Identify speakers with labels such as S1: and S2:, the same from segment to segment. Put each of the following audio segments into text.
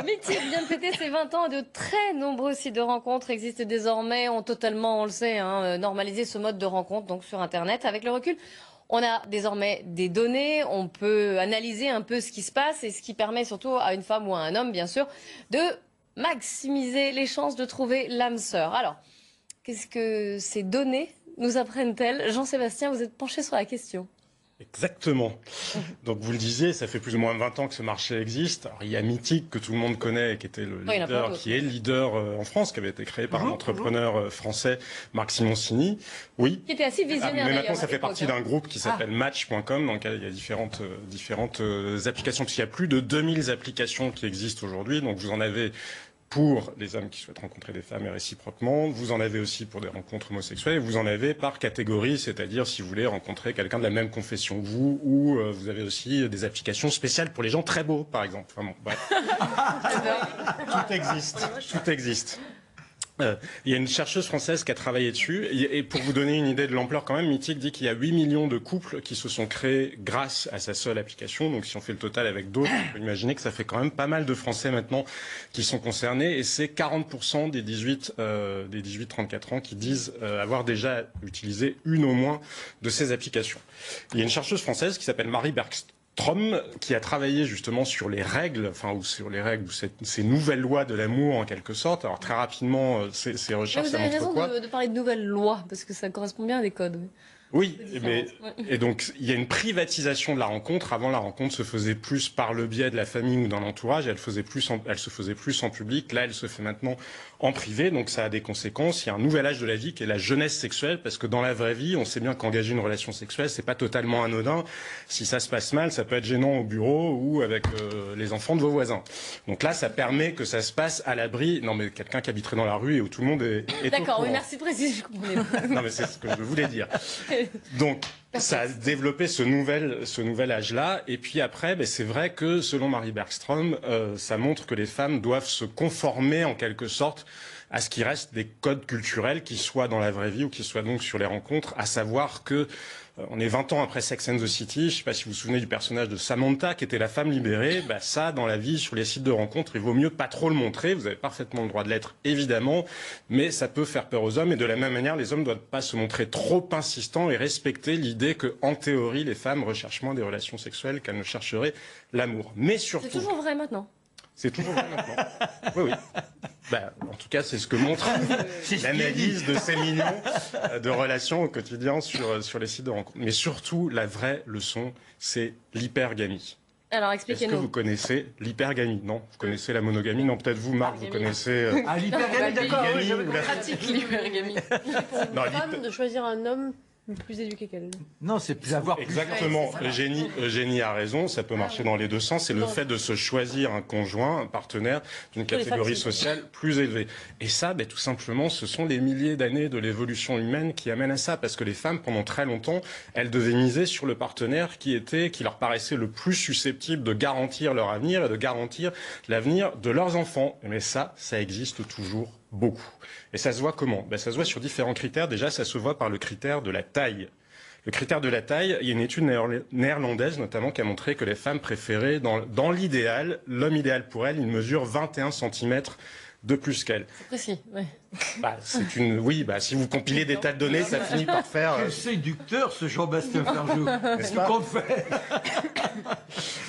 S1: Mythique vient de fêter ses 20 ans et de très nombreux sites de rencontres existent désormais, ont totalement, on le sait, normalisé ce mode de rencontre donc sur Internet. Avec le recul, on a désormais des données, on peut analyser un peu ce qui se passe et ce qui permet surtout à une femme ou à un homme, bien sûr, de maximiser les chances de trouver l'âme sœur. Alors, qu'est-ce que ces données nous apprennent-elles? Jean-Sébastien, vous êtes penché sur la question.
S2: Exactement. Donc vous le disiez, ça fait plus ou moins 20 ans que ce marché existe. Alors, il y a Mythique que tout le monde connaît, qui était le leader, qui est leader en France, qui avait été créé par un entrepreneur français, Marc Simoncini. Oui.
S1: Qui était assez visionnaire.
S2: Mais maintenant, ça fait partie d'un groupe qui s'appelle Match.com, dans lequel il y a différentes applications, puisqu'il y a plus de 2000 applications qui existent aujourd'hui. Donc vous en avez pour les hommes qui souhaitent rencontrer des femmes et réciproquement, vous en avez aussi pour des rencontres homosexuelles, et vous en avez par catégorie, c'est-à-dire si vous voulez rencontrer quelqu'un de la même confession que vous, ou vous avez aussi des applications spéciales pour les gens très beaux, par exemple. Enfin bon, bref. Tout existe, tout existe. Il y a une chercheuse française qui a travaillé dessus, et pour vous donner une idée de l'ampleur quand même, Mythique dit qu'il y a 8 millions de couples qui se sont créés grâce à sa seule application. Donc si on fait le total avec d'autres, on peut imaginer que ça fait quand même pas mal de Français maintenant qui sont concernés, et c'est 40% des 18-34 ans qui disent avoir déjà utilisé une au moins de ces applications. Il y a une chercheuse française qui s'appelle Marie Bergstrom, qui a travaillé justement sur les règles, ces nouvelles lois de l'amour en quelque sorte. Alors très rapidement, ces recherches, ça montre quoi?
S1: Vous avez raison de parler de nouvelles lois, parce que ça correspond bien à des codes. Oui.
S2: Oui, et donc il y a une privatisation de la rencontre. Avant, la rencontre se faisait plus par le biais de la famille ou d'un entourage, elle se faisait plus en public. Là, elle se fait maintenant en privé, donc ça a des conséquences. Il y a un nouvel âge de la vie qui est la jeunesse sexuelle, parce que dans la vraie vie, on sait bien qu'engager une relation sexuelle, c'est pas totalement anodin. Si ça se passe mal, ça peut être gênant au bureau ou avec les enfants de vos voisins. Donc là, ça permet que ça se passe à l'abri. Non, mais quelqu'un qui habiterait dans la rue et où tout le monde est
S1: D'accord, oui, merci de préciser, je comprenais pas.
S2: Non, mais c'est ce que je voulais dire. Donc, ça a développé ce nouvel âge-là. Et puis après, c'est vrai que, selon Marie Bergstrom, ça montre que les femmes doivent se conformer, en quelque sorte, à ce qui reste des codes culturels, qui soient dans la vraie vie ou qui soient donc sur les rencontres, à savoir que on est 20 ans après Sex and the City. Je ne sais pas si vous vous souvenez du personnage de Samantha, qui était la femme libérée. Ça, dans la vie, sur les sites de rencontres, il vaut mieux pas trop le montrer. Vous avez parfaitement le droit de l'être, évidemment, mais ça peut faire peur aux hommes. Et de la même manière, les hommes ne doivent pas se montrer trop insistants et respecter l'idée que, en théorie, les femmes recherchent moins des relations sexuelles qu'elles ne chercheraient l'amour. Mais surtout...
S1: C'est toujours vrai maintenant.
S2: C'est toujours vrai maintenant. Oui, oui. En tout cas, c'est ce que montre l'analyse de ces millions de relations au quotidien sur les sites de rencontres. Mais surtout, la vraie leçon, c'est l'hypergamie.
S1: Alors, expliquez-nous.
S2: Est-ce que vous connaissez l'hypergamie? Non. Vous connaissez la monogamie? Non, peut-être vous, Marc, vous connaissez...
S3: Ah, l'hypergamie, d'accord.
S1: On pratique l'hypergamie.
S4: Pour une femme de choisir un homme plus éduqué qu'elle.
S3: Non, c'est plus avoir...
S2: Exactement. Eugénie a raison, ça peut marcher dans les deux sens. C'est le fait de se choisir un conjoint, un partenaire d'une catégorie sociale plus élevée. Et ça, tout simplement, ce sont les milliers d'années de l'évolution humaine qui amènent à ça. Parce que les femmes, pendant très longtemps, elles devaient miser sur le partenaire qui leur paraissait le plus susceptible de garantir leur avenir et de garantir l'avenir de leurs enfants. Mais ça existe toujours beaucoup. Et ça se voit comment? Ça se voit sur différents critères. Déjà, ça se voit par le critère de la taille. Le critère de la taille, il y a une étude néerlandaise notamment qui a montré que les femmes préféraient, dans l'idéal, l'homme idéal pour elles, il mesure 21 cm de plus qu'elle.
S1: C'est précis, oui.
S2: Si vous compilez des tas de données, ça finit par faire...
S3: Quel séducteur, ce Jean-Bastien Ferjou. Qu'est-ce qu'on fait?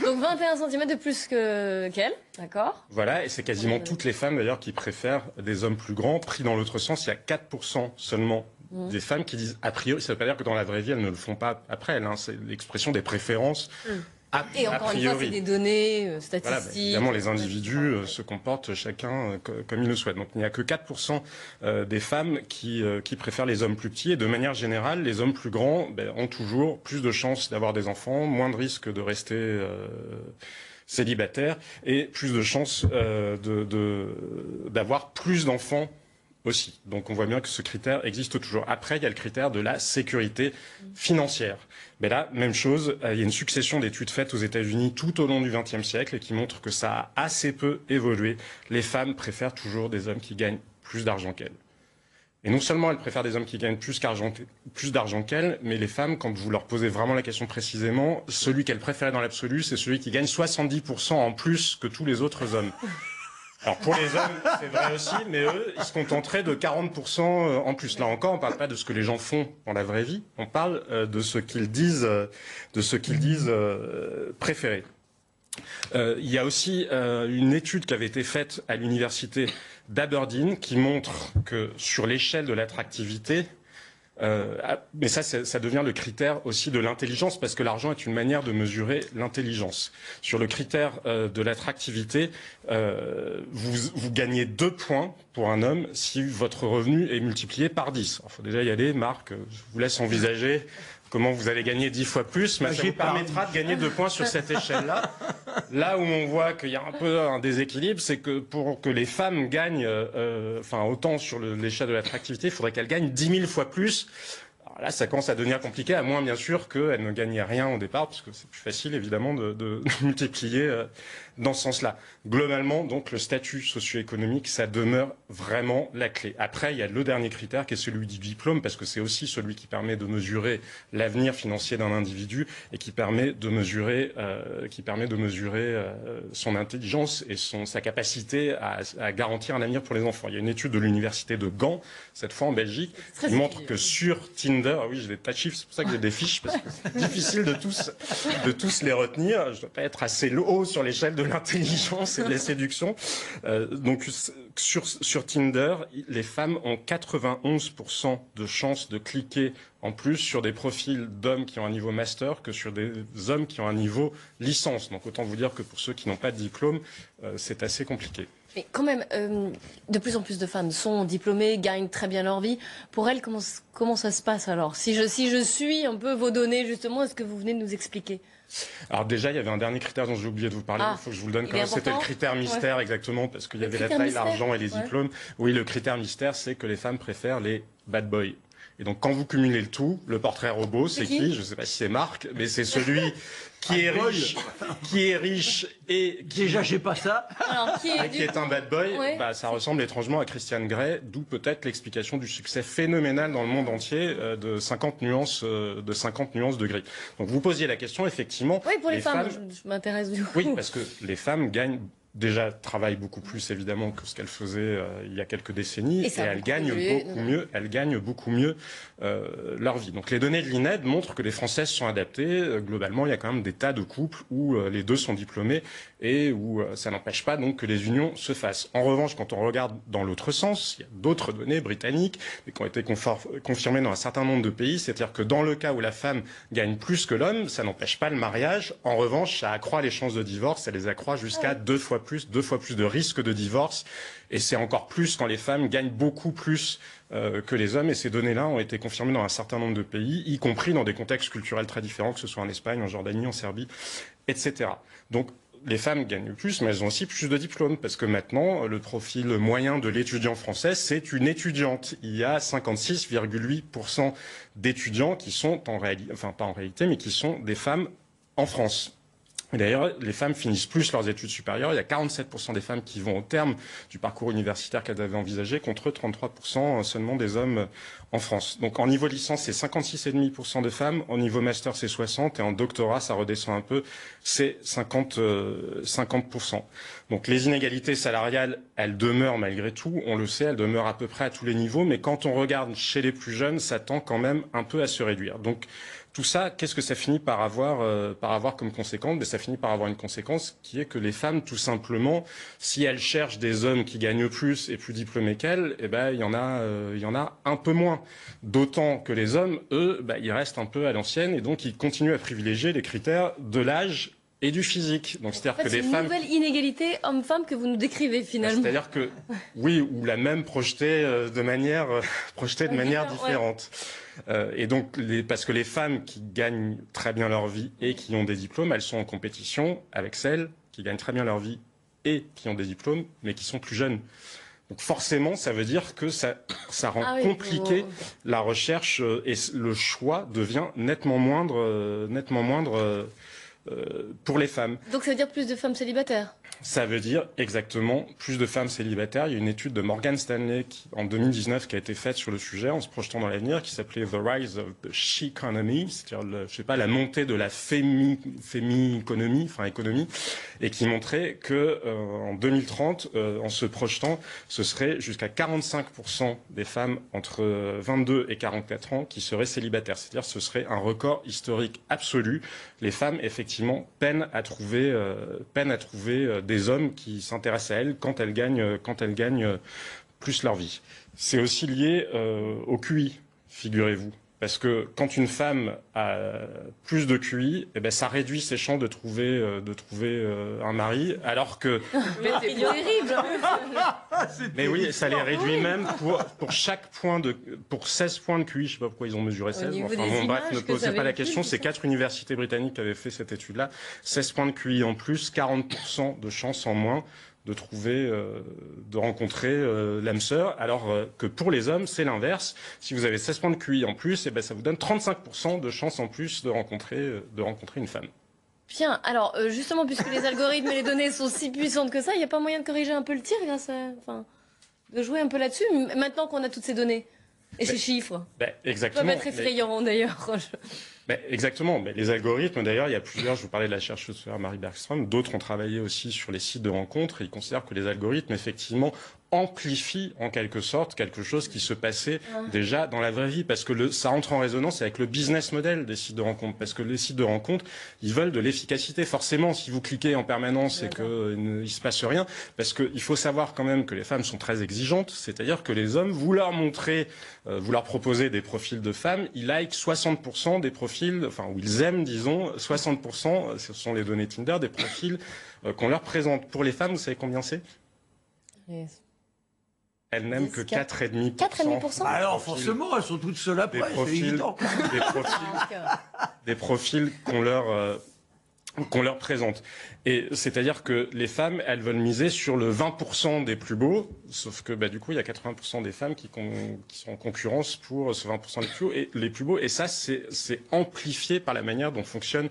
S1: Donc 21 cm de plus qu'elle, d'accord.
S2: Voilà, et c'est quasiment toutes les femmes d'ailleurs qui préfèrent des hommes plus grands. Pris dans l'autre sens, il y a 4% seulement des femmes qui disent a priori, ça ne veut pas dire que dans la vraie vie, elles ne le font pas après elles. C'est l'expression des préférences.
S1: Et encore une fois, c'est des données statistiques.
S2: Voilà, évidemment, les individus se comportent chacun comme ils le souhaitent. Donc il n'y a que 4% des femmes qui préfèrent les hommes plus petits. Et de manière générale, les hommes plus grands ont toujours plus de chances d'avoir des enfants, moins de risques de rester célibataires et plus de chances d'avoir plus d'enfants aussi. Donc on voit bien que ce critère existe toujours. Après, il y a le critère de la sécurité financière. Mais là, même chose, il y a une succession d'études faites aux États-Unis tout au long du XXe siècle et qui montrent que ça a assez peu évolué. Les femmes préfèrent toujours des hommes qui gagnent plus d'argent qu'elles. Et non seulement elles préfèrent des hommes qui gagnent plus d'argent qu'elles, mais les femmes, quand vous leur posez vraiment la question précisément, celui qu'elles préfèrent dans l'absolu, c'est celui qui gagne 70% en plus que tous les autres hommes. Alors pour les hommes, c'est vrai aussi, mais eux, ils se contenteraient de 40% en plus. Là encore, on ne parle pas de ce que les gens font dans la vraie vie, on parle de ce qu'ils disent, préférer. Il y a aussi une étude qui avait été faite à l'université d'Aberdeen qui montre que sur l'échelle de l'attractivité, mais ça devient le critère aussi de l'intelligence, parce que l'argent est une manière de mesurer l'intelligence. Sur le critère de l'attractivité, vous gagnez 2 points pour un homme si votre revenu est multiplié par 10. Il faut déjà y aller, Marc, je vous laisse envisager comment vous allez gagner 10 fois plus, mais ça vous permettra de gagner 2 points sur cette échelle-là. Là où on voit qu'il y a un peu un déséquilibre, c'est que pour que les femmes gagnent autant sur l'échelle de l'attractivité, il faudrait qu'elles gagnent 10 000 fois plus. Alors là, ça commence à devenir compliqué, à moins bien sûr qu'elles ne gagnent rien au départ, parce que c'est plus facile évidemment de multiplier dans ce sens-là. Globalement, donc, le statut socio-économique, ça demeure vraiment la clé. Après, il y a le dernier critère qui est celui du diplôme, parce que c'est aussi celui qui permet de mesurer l'avenir financier d'un individu et qui permet de mesurer, son intelligence et sa capacité à garantir un avenir pour les enfants. Il y a une étude de l'université de Gand, cette fois en Belgique, qui montre que sur Tinder, oui, j'ai des tas de chiffres, c'est pour ça que j'ai des fiches, parce que c'est difficile de tous les retenir. Je ne dois pas être assez haut sur l'échelle de l'intelligence et de la séduction. Donc sur Tinder, les femmes ont 91% de chances de cliquer en plus sur des profils d'hommes qui ont un niveau master que sur des hommes qui ont un niveau licence. Donc autant vous dire que pour ceux qui n'ont pas de diplôme, c'est assez compliqué.
S1: Mais quand même, de plus en plus de femmes sont diplômées, gagnent très bien leur vie. Pour elles, comment ça se passe alors? Si je suis un peu vos données, justement, est-ce que vous venez de nous expliquer?
S2: Alors déjà, il y avait un dernier critère dont j'ai oublié de vous parler, il faut que je vous le donne quand même, c'était le critère mystère, exactement, parce qu'il y avait la taille, l'argent et les diplômes. Oui, le critère mystère, c'est que les femmes préfèrent les bad boys. Et donc quand vous cumulez le tout, le portrait robot, c'est qui? Je ne sais pas si c'est Marc, mais c'est celui qui est riche et qui...
S3: Déjà, j'ai pas ça.
S1: Alors, qui
S2: est un bad boy. Bah, ça ressemble étrangement à Christian Grey, d'où peut-être l'explication du succès phénoménal dans le monde entier de 50 nuances de gris. Donc vous posiez la question, effectivement.
S1: Oui, pour les femmes, je m'intéresse du coup.
S2: Oui, parce que les femmes travaillent beaucoup plus évidemment que ce qu'elles faisaient il y a quelques décennies, et elles gagnent beaucoup mieux leur vie. Donc les données de l'INED montrent que les Françaises sont adaptées. Globalement, il y a quand même des tas de couples où les deux sont diplômés et où ça n'empêche pas donc que les unions se fassent. En revanche, quand on regarde dans l'autre sens, il y a d'autres données britanniques mais qui ont été confirmées dans un certain nombre de pays, c'est-à-dire que dans le cas où la femme gagne plus que l'homme, ça n'empêche pas le mariage. En revanche, ça accroît les chances de divorce, ça les accroît jusqu'à 2 fois plus de risque de divorce, et c'est encore plus quand les femmes gagnent beaucoup plus que les hommes, et ces données-là ont été confirmées dans un certain nombre de pays, y compris dans des contextes culturels très différents, que ce soit en Espagne, en Jordanie, en Serbie, etc. Donc les femmes gagnent plus, mais elles ont aussi plus de diplômes, parce que maintenant, le profil moyen de l'étudiant français, c'est une étudiante. Il y a 56,8% d'étudiants qui sont pas en réalité, mais qui sont des femmes en France. Et d'ailleurs, les femmes finissent plus leurs études supérieures. Il y a 47% des femmes qui vont au terme du parcours universitaire qu'elles avaient envisagé, contre 33% seulement des hommes en France. Donc en niveau licence, c'est 56,5% de femmes. En niveau master, c'est 60%. Et en doctorat, ça redescend un peu, c'est 50%. Donc les inégalités salariales, elles demeurent malgré tout. On le sait, elles demeurent à peu près à tous les niveaux. Mais quand on regarde chez les plus jeunes, ça tend quand même un peu à se réduire. Donc tout ça, qu'est-ce que ça finit par avoir comme conséquence? Ça finit par avoir une conséquence qui est que les femmes, tout simplement, si elles cherchent des hommes qui gagnent plus et plus diplômés qu'elles, il y en a un peu moins. D'autant que les hommes, eux, ils restent un peu à l'ancienne et donc ils continuent à privilégier les critères de l'âge et du physique. Donc c'est-à-dire que des femmes...
S1: C'est une nouvelle inégalité homme-femme que vous nous décrivez finalement.
S2: C'est-à-dire que, oui, ou la même projetée de manière différente. Et donc, parce que les femmes qui gagnent très bien leur vie et qui ont des diplômes, elles sont en compétition avec celles qui gagnent très bien leur vie et qui ont des diplômes, mais qui sont plus jeunes. Donc forcément, ça veut dire que ça rend compliqué la recherche et le choix devient nettement moindre pour les femmes.
S1: Donc ça veut dire plus de femmes célibataires?
S2: Ça veut dire exactement plus de femmes célibataires. Il y a une étude de Morgan Stanley en 2019 qui a été faite sur le sujet en se projetant dans l'avenir, qui s'appelait The Rise of the She Economy, c'est-à-dire la montée de la économie, et qui montrait que en 2030, en se projetant, ce serait jusqu'à 45% des femmes entre 22 et 44 ans qui seraient célibataires. C'est-à-dire ce serait un record historique absolu. Les femmes, effectivement, peinent à trouver des hommes qui s'intéressent à elles quand elles gagnent plus leur vie. C'est aussi lié au QI, figurez-vous. Parce que quand une femme a plus de QI, eh ben ça réduit ses chances de trouver un mari, alors que...
S1: Mais c'est terrible.
S2: Mais oui, ça les réduit même pour 16 points de QI. Je sais pas pourquoi ils ont mesuré 16.
S1: niveau
S2: Enfin,
S1: des
S2: bon, bref,
S1: images
S2: ne
S1: que
S2: posez
S1: ça
S2: pas la
S1: véhicule,
S2: question.
S1: c'est
S2: C'est
S1: ça
S2: 4 universités britanniques qui avaient fait cette étude-là. 16 points de QI en plus, 40% de chances en moins de rencontrer l'âme sœur, alors que pour les hommes, c'est l'inverse. Si vous avez 16 points de QI en plus, eh ben, ça vous donne 35% de chances en plus de rencontrer une femme.
S1: Bien, alors justement, puisque les algorithmes et les données sont si puissantes que ça, il n'y a pas moyen de corriger un peu le tir de jouer un peu là-dessus, maintenant qu'on a toutes ces données et ces chiffres.
S2: Exactement.
S1: Ça va être effrayant d'ailleurs.
S2: Exactement. Mais les algorithmes, d'ailleurs, il y a plusieurs, je vous parlais de la chercheuse Marie Bergström, d'autres ont travaillé aussi sur les sites de rencontres et ils considèrent que les algorithmes, effectivement, amplifient en quelque sorte quelque chose qui se passait déjà dans la vraie vie, parce que ça entre en résonance avec le business model des sites de rencontres, parce que les sites de rencontres, ils veulent de l'efficacité. Forcément, si vous cliquez en permanence et qu'il se passe rien, parce qu'il faut savoir quand même que les femmes sont très exigeantes, c'est-à-dire que les hommes, vous leur proposez des profils de femmes, ils likent 60% des profils, ou ils aiment, disons, 60%, ce sont les données Tinder, des profils qu'on leur présente. Pour les femmes, vous savez combien c'est? Elles n'aiment que 4,5%.
S1: 4,5%.
S3: Alors forcément, elles sont toutes seules après, c'est évident.
S2: Des profils qu'on leur présente. Et c'est-à-dire que les femmes, elles veulent miser sur le 20% des plus beaux, sauf que du coup, il y a 80% des femmes qui sont en concurrence pour ce 20% les plus beaux. Et ça, c'est amplifié par la manière dont fonctionnent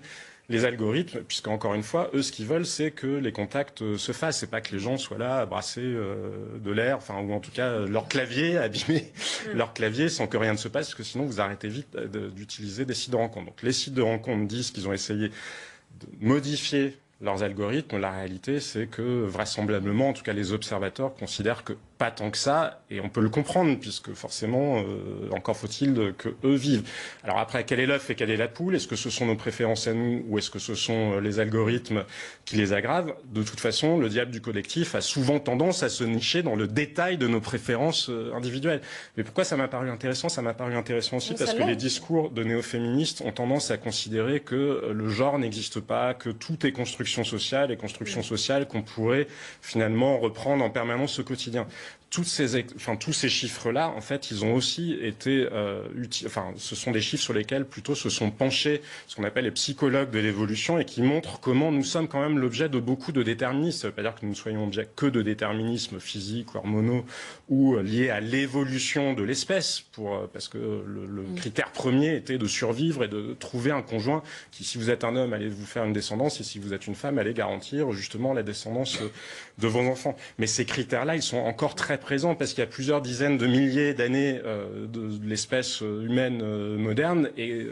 S2: les algorithmes, puisque encore une fois, eux, ce qu'ils veulent, c'est que les contacts se fassent. C'est pas que les gens soient là à brasser de l'air, ou en tout cas leur clavier, abîmer leur clavier sans que rien ne se passe, parce que sinon vous arrêtez vite d'utiliser des sites de rencontres. Donc les sites de rencontres disent qu'ils ont essayé de modifier leurs algorithmes. La réalité, c'est que vraisemblablement, en tout cas les observateurs considèrent que pas tant que ça, et on peut le comprendre, puisque forcément, encore faut-il que eux vivent. Alors après, quel est l'œuf et quelle est la poule? Est-ce que ce sont nos préférences à nous, ou est-ce que ce sont les algorithmes qui les aggravent? De toute façon, le diable du collectif a souvent tendance à se nicher dans le détail de nos préférences individuelles. Mais pourquoi ça m'a paru intéressant? Ça m'a paru intéressant aussi parce que les discours de néo-féministes ont tendance à considérer que le genre n'existe pas, que tout est construction sociale, et construction sociale qu'on pourrait finalement reprendre en permanence au quotidien. Tous ces chiffres-là, en fait, ils ont aussi été ce sont des chiffres sur lesquels plutôt se sont penchés ce qu'on appelle les psychologues de l'évolution, et qui montrent comment nous sommes quand même l'objet de beaucoup de déterminismes. Ça ne veut pas dire que nous ne soyons objet que de déterminismes physiques, hormonaux, ou liés à l'évolution de l'espèce, parce que le critère premier était de survivre et de trouver un conjoint qui, si vous êtes un homme, allait vous faire une descendance, et si vous êtes une femme, allait garantir justement la descendance de vos enfants. Mais ces critères-là, ils sont encore très présents, parce qu'il y a plusieurs dizaines de milliers d'années de l'espèce humaine moderne, et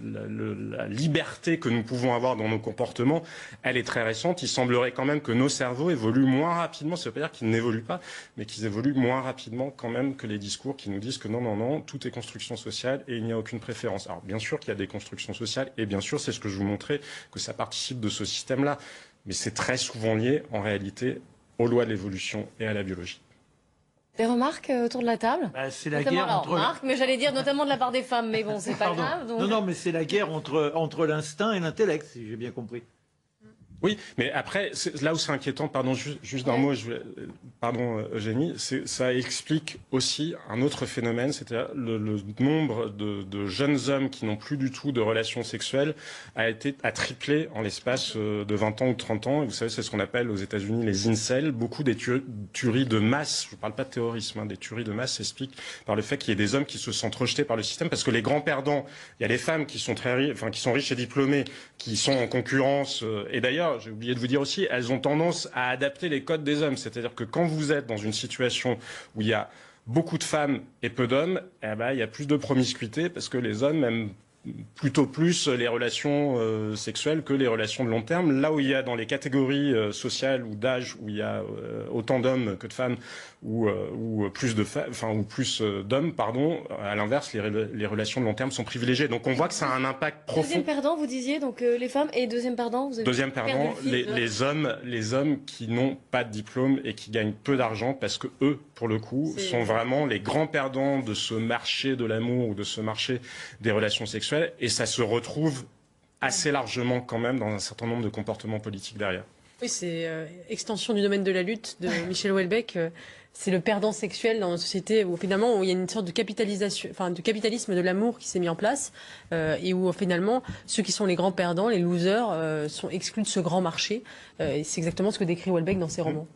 S2: la liberté que nous pouvons avoir dans nos comportements, elle est très récente. Il semblerait quand même que nos cerveaux évoluent moins rapidement. Ça ne veut pas dire qu'ils n'évoluent pas, mais qu'ils évoluent moins rapidement quand même que les discours qui nous disent que non, tout est construction sociale et il n'y a aucune préférence. Alors bien sûr qu'il y a des constructions sociales, et bien sûr, c'est ce que je vous montrais, que ça participe de ce système-là. Mais c'est très souvent lié, en réalité, aux lois de l'évolution et à la biologie.
S1: Des remarques autour de la table?
S3: C'est la guerre entre...
S1: remarques, mais j'allais dire notamment de la part des femmes, mais bon, c'est pas grave. Donc...
S3: Non, mais c'est la guerre entre l'instinct et l'intellect, si j'ai bien compris.
S2: Oui, mais après, là où c'est inquiétant, pardon, juste d'un mot, Pardon Eugénie, ça explique aussi un autre phénomène, c'est-à-dire le nombre de jeunes hommes qui n'ont plus du tout de relations sexuelles a triplé en l'espace de 20 ans ou 30 ans. Et vous savez, c'est ce qu'on appelle aux États-Unis les incels. Beaucoup des tueries de masse, je ne parle pas de terrorisme, des tueries de masse s'expliquent par le fait qu'il y ait des hommes qui se sentent rejetés par le système, parce que les grands perdants, il y a les femmes qui sont qui sont riches et diplômées, qui sont en concurrence. Et d'ailleurs, j'ai oublié de vous dire aussi, elles ont tendance à adapter les codes des hommes. C'est-à-dire que quand vous êtes dans une situation où il y a beaucoup de femmes et peu d'hommes, il y a plus de promiscuité parce que les hommes aiment plutôt plus les relations sexuelles que les relations de long terme. Là où il y a dans les catégories sociales ou d'âge où il y a autant d'hommes que de femmes ou plus de ou plus d'hommes, pardon, à l'inverse, les relations de long terme sont privilégiées. Donc on voit que ça a un impact profond.
S1: Deuxième perdant, vous disiez, donc les femmes, et deuxième perdant, vous avez
S2: Deuxième perdant, les hommes qui n'ont pas de diplôme et qui gagnent peu d'argent parce que eux, pour le coup, sont vraiment les grands perdants de ce marché de l'amour ou de ce marché des relations sexuelles. Et ça se retrouve assez largement quand même dans un certain nombre de comportements politiques derrière.
S4: Oui, c'est extension du domaine de la lutte de Michel Houellebecq. C'est le perdant sexuel dans une société où finalement il y a une sorte de capitalisation, de capitalisme de l'amour qui s'est mis en place et où finalement ceux qui sont les grands perdants, les losers, sont exclus de ce grand marché. Et c'est exactement ce que décrit Houellebecq dans ses romans.